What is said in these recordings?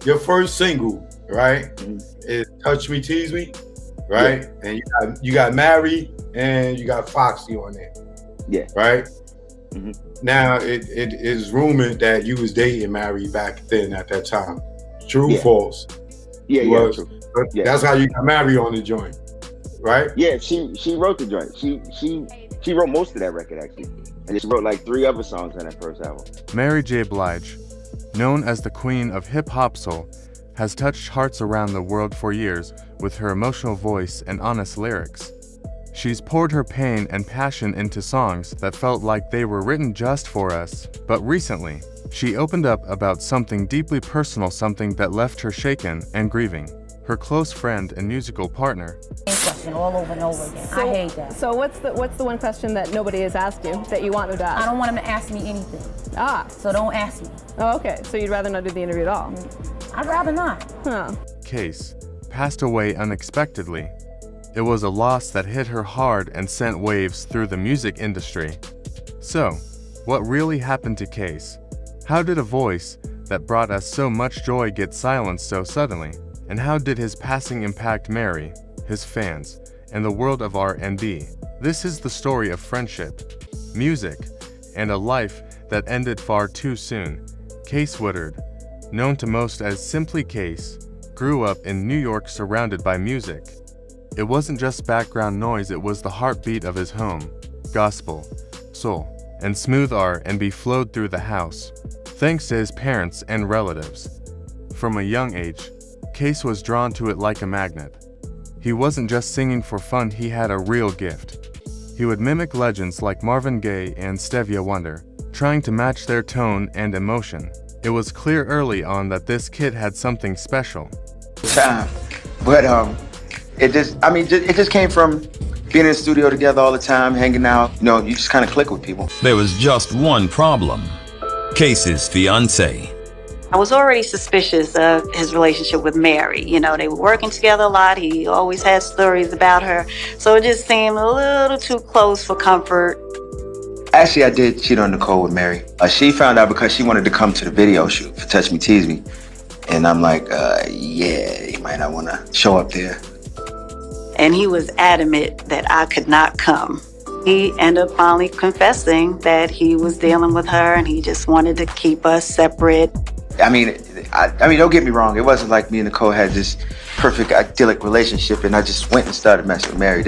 your first single, right, Mhm. is "Touch Me, Tease Me," Yeah, right, and you got Mary and you got Foxy on there, yeah. right. Hmm. Now it is rumored that you was dating Mary back then at that time. True, Yeah, false? yeah, You yeah. was. True. But Yeah, that's how you got Mary on the joint, right? yeah. She wrote the joint. She wrote most of that record actually, and then she wrote like three other songs on that first album. Mary J. Blige, known as the queen of hip-hop soul, has touched hearts around the world for years with her emotional voice and honest lyrics. She's poured her pain and passion into songs that felt like they were written just for us. But recently, she opened up about something deeply personal, something that left her shaken and grieving. Her close friend and musical partner, Same question all over and over again. I hate that. So what's the one question that nobody has asked you that you want them to I ask? don't want him to ask me anything, Ah, so don't ask me. oh, okay. So you'd rather not do the interview at all? I'd rather not. Huh. Case, passed away unexpectedly. It was a loss that hit her hard and sent waves through the music industry. So, what really happened to Case? How did a voice that brought us so much joy get silenced so suddenly? And how did his passing impact Mary, his fans, and the world of R&B? This is the story of friendship, music, and a life that ended far too soon. Case Woodard, known to most as simply Case, grew up in New York surrounded by music. It wasn't just background noise, it was the heartbeat of his home. Gospel, soul, and smooth R&B flowed through the house, thanks to his parents and relatives. From a young age, Case was drawn to it like a magnet. He wasn't just singing for fun, he had a real gift. He would mimic legends like Marvin Gaye and Stevie Wonder, trying to match their tone and emotion. It was clear early on that this kid had something special. Time. But it just came from being in the studio together all the time, hanging out. You know, you just kind of click with people. There was just one problem. Case's fiance. I was already suspicious of his relationship with Mary. You know, they were working together a lot. He always had stories about her. So it just seemed a little too close for comfort. Actually, I did cheat on Nicole with Mary. She found out because she wanted to come to the video shoot for Touch Me, Tease Me. And I'm like, yeah, you might not want to show up there. And he was adamant that I could not come. He ended up finally confessing that he was dealing with her and he just wanted to keep us separate. I mean, don't get me wrong. It wasn't like me and Nicole had this perfect, idyllic relationship, and I just went and started messing with Mary.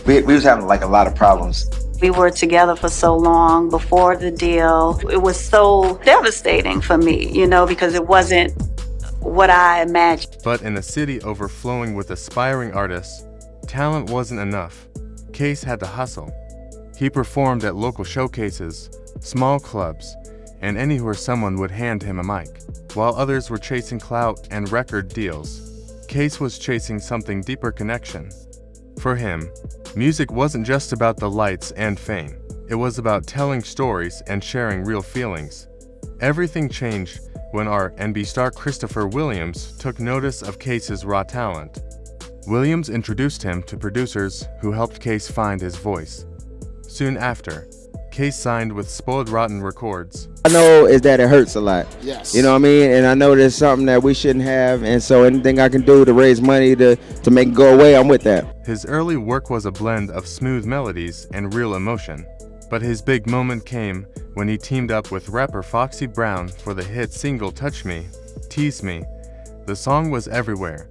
We was having like a lot of problems. We were together for so long before the deal. It was so devastating for me, you know, because it wasn't what I imagined. But in a city overflowing with aspiring artists, talent wasn't enough. Case had to hustle. He performed at local showcases, small clubs, and anywhere someone would hand him a mic. While others were chasing clout and record deals, Case was chasing something deeper: connection. For him, music wasn't just about the lights and fame. It was about telling stories and sharing real feelings. Everything changed when R&B star Christopher Williams took notice of Case's raw talent. Williams introduced him to producers who helped Case find his voice. Soon after, Case signed with Spoiled Rotten Records. I know is that it hurts a lot. Yes. You know what I mean? And I know there's something that we shouldn't have, and so anything I can do to raise money to make it go away, I'm with that. His early work was a blend of smooth melodies and real emotion. But his big moment came when he teamed up with rapper Foxy Brown for the hit single Touch Me, Tease Me. The song was everywhere.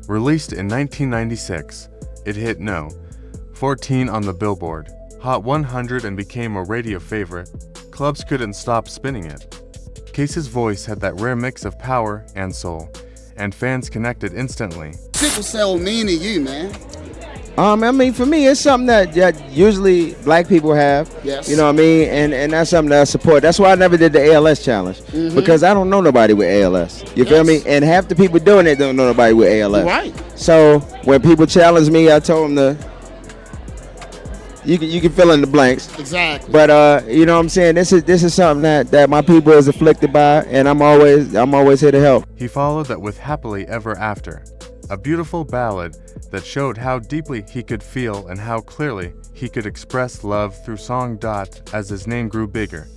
Released in 1996, it hit no. 14 on the Billboard Hot 100 and became a radio favorite. Clubs couldn't stop spinning it. Case's voice had that rare mix of power and soul, and fans connected instantly. Sickle cell mean to you, man? I mean, for me, it's something that usually black people have. Yes. You know what I mean? And that's something that I support. That's why I never did the ALS challenge. Because I don't know nobody with ALS. You feel me? And half the people doing it don't know nobody with ALS. Right. So when people challenge me, I told them you can fill in the blanks. Exactly. But you know what I'm saying? This is something that my people is afflicted by, and I'm always here to help. He followed that with Happily Ever After, a beautiful ballad that showed how deeply he could feel and how clearly he could express love through song. As his name grew bigger,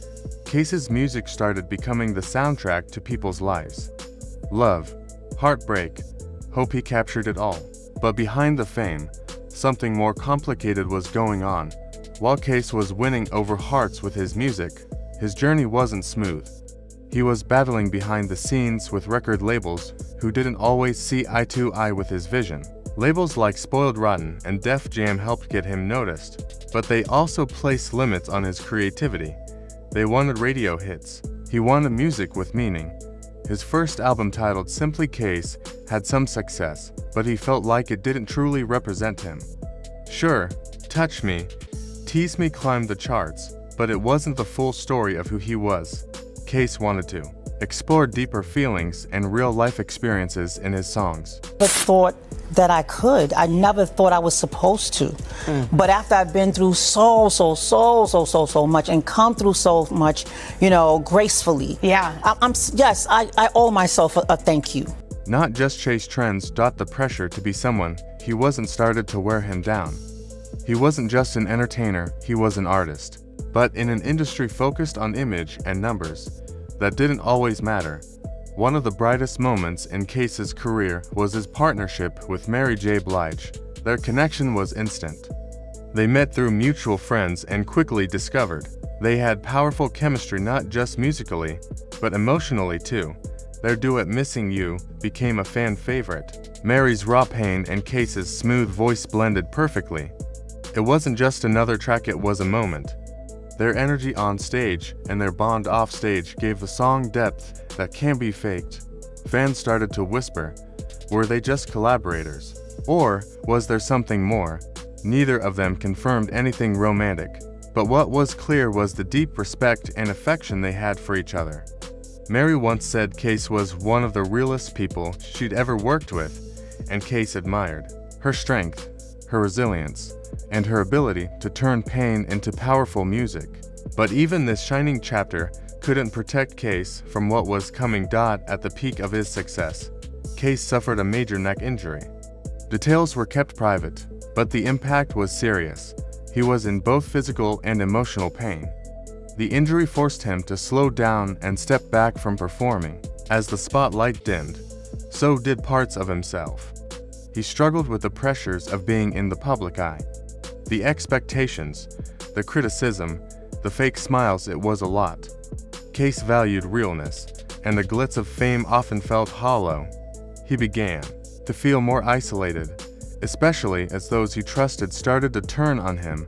Case's music started becoming the soundtrack to people's lives. love, heartbreak, hope. He captured it all. But behind the fame, something more complicated was going on. While Case was winning over hearts with his music, his journey wasn't smooth. He was battling behind the scenes with record labels who didn't always see eye to eye with his vision. Labels like Spoiled Rotten and Def Jam helped get him noticed, but they also placed limits on his creativity. They wanted radio hits. He wanted music with meaning. His first album, titled simply Case, had some success, but he felt like it didn't truly represent him. Sure, Touch Me, Tease Me climbed the charts, but it wasn't the full story of who he was. Case wanted to explore deeper feelings and real-life experiences in his songs. But thought that I could. I never thought I was supposed to. But after I've been through so much and come through so much, gracefully. Yeah. I owe myself a thank you. Not just chase trends. The pressure to be someone he wasn't started to wear him down. He wasn't just an entertainer, he was an artist. But in an industry focused on image and numbers, that didn't always matter. One of the brightest moments in Case's career was his partnership with Mary J. Blige. Their connection was instant. They met through mutual friends and quickly discovered they had powerful chemistry, not just musically, but emotionally too. Their duet Missing You became a fan favorite. Mary's raw pain and Case's smooth voice blended perfectly. It wasn't just another track, it was a moment. Their energy on stage and their bond off stage gave the song depth that can't be faked. Fans started to whisper, were they just collaborators? Or was there something more? Neither of them confirmed anything romantic, but what was clear was the deep respect and affection they had for each other. Mary once said Case was one of the realest people she'd ever worked with, and Case admired her strength, her resilience, and her ability to turn pain into powerful music. But even this shining chapter couldn't protect Case from what was coming. At the peak of his success, Case suffered a major neck injury. Details were kept private, but the impact was serious. He was in both physical and emotional pain. The injury forced him to slow down and step back from performing. As the spotlight dimmed, so did parts of himself. He struggled with the pressures of being in the public eye. The expectations, the criticism, the fake smiles, it was a lot. Case valued realness, and the glitz of fame often felt hollow. He began to feel more isolated, especially as those he trusted started to turn on him.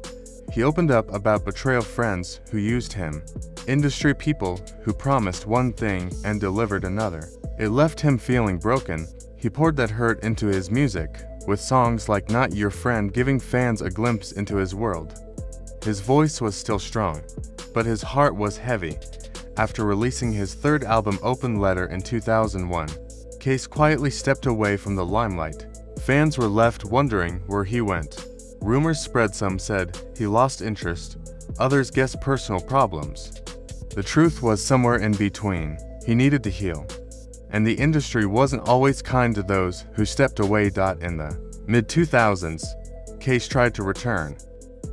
He opened up about betrayal, friends who used him, industry people who promised one thing and delivered another. It left him feeling broken. He poured that hurt into his music, with songs like Not Your Friend giving fans a glimpse into his world. His voice was still strong, but his heart was heavy. After releasing his third album, Open Letter, in 2001, Case quietly stepped away from the limelight. Fans were left wondering where he went. Rumors spread. Some said he lost interest, others guessed personal problems. The truth was somewhere in between. He needed to heal. And the industry wasn't always kind to those who stepped away. In the mid-2000s, Case tried to return.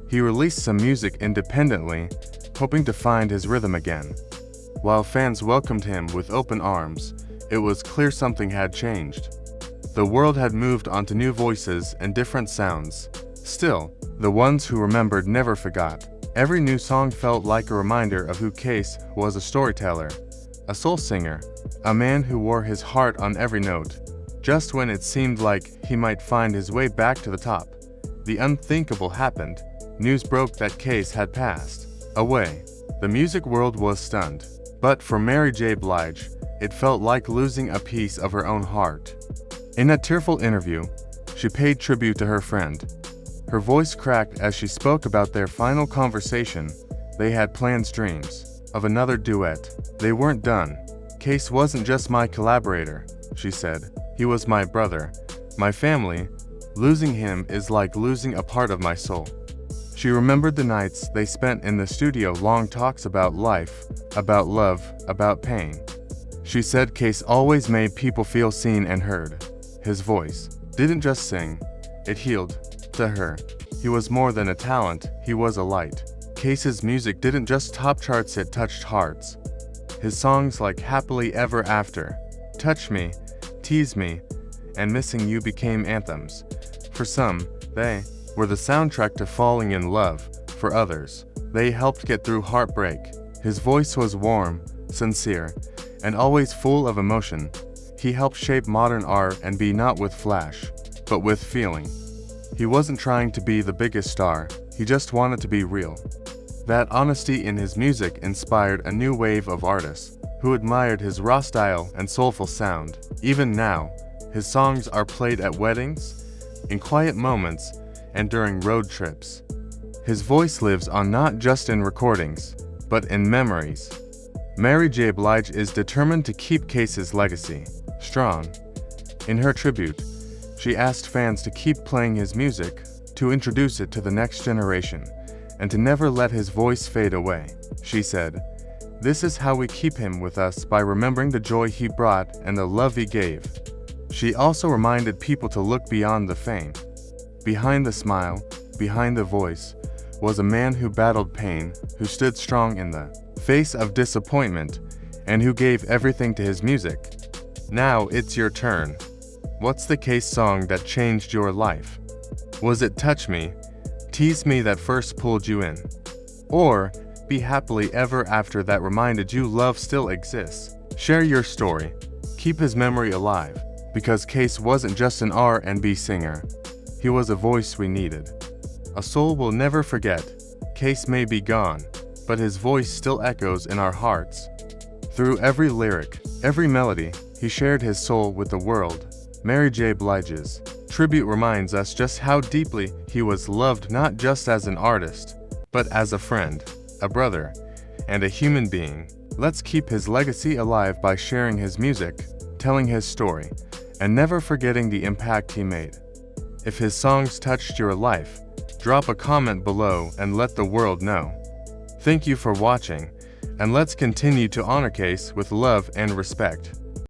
He released some music independently, hoping to find his rhythm again. While fans welcomed him with open arms, it was clear something had changed. The world had moved on to new voices and different sounds. Still, the ones who remembered never forgot. Every new song felt like a reminder of who Case was: a storyteller, a soul singer, a man who wore his heart on every note. Just when it seemed like he might find his way back to the top, the unthinkable happened. News broke that Case had passed away. The music world was stunned. But for Mary J. Blige, it felt like losing a piece of her own heart. In a tearful interview, she paid tribute to her friend. Her voice cracked as she spoke about their final conversation. They had plans, dreams of another duet. They weren't done. Case wasn't just my collaborator, she said. He was my brother, my family. Losing him is like losing a part of my soul. She remembered the nights they spent in the studio, long talks about life, about love, about pain. She said Case always made people feel seen and heard. His voice didn't just sing, it healed. To her, he was more than a talent, he was a light. Case's music didn't just top charts, it touched hearts. His songs like Happily Ever After, Touch Me, Tease Me, and Missing You became anthems. For some, they were the soundtrack to falling in love. For others, they helped get through heartbreak. His voice was warm, sincere, and always full of emotion. He helped shape modern R&B not with flash, but with feeling. He wasn't trying to be the biggest star, he just wanted to be real. That honesty in his music inspired a new wave of artists who admired his raw style and soulful sound. Even now, his songs are played at weddings, in quiet moments, and during road trips. His voice lives on not just in recordings, but in memories. Mary J. Blige is determined to keep Case's legacy strong. In her tribute, she asked fans to keep playing his music, to introduce it to the next generation, and to never let his voice fade away. She said, "This is how we keep him with us, by remembering the joy he brought and the love he gave." She also reminded people to look beyond the fame. Behind the smile, behind the voice, was a man who battled pain, who stood strong in the face of disappointment, and who gave everything to his music. Now it's your turn. What's the Case song that changed your life? Was it Touch Me, Tease Me that first pulled you in? Or Be Happily Ever After that reminded you love still exists? Share your story. Keep his memory alive, because Case wasn't just an R&B singer. He was a voice we needed. A soul we'll never forget. Case may be gone, but his voice still echoes in our hearts. Through every lyric, every melody, he shared his soul with the world. Mary J. Blige's tribute reminds us just how deeply he was loved, not just as an artist, but as a friend, a brother, and a human being. Let's keep his legacy alive by sharing his music, telling his story, and never forgetting the impact he made. If his songs touched your life, drop a comment below and let the world know. Thank you for watching, and let's continue to honor Case with love and respect.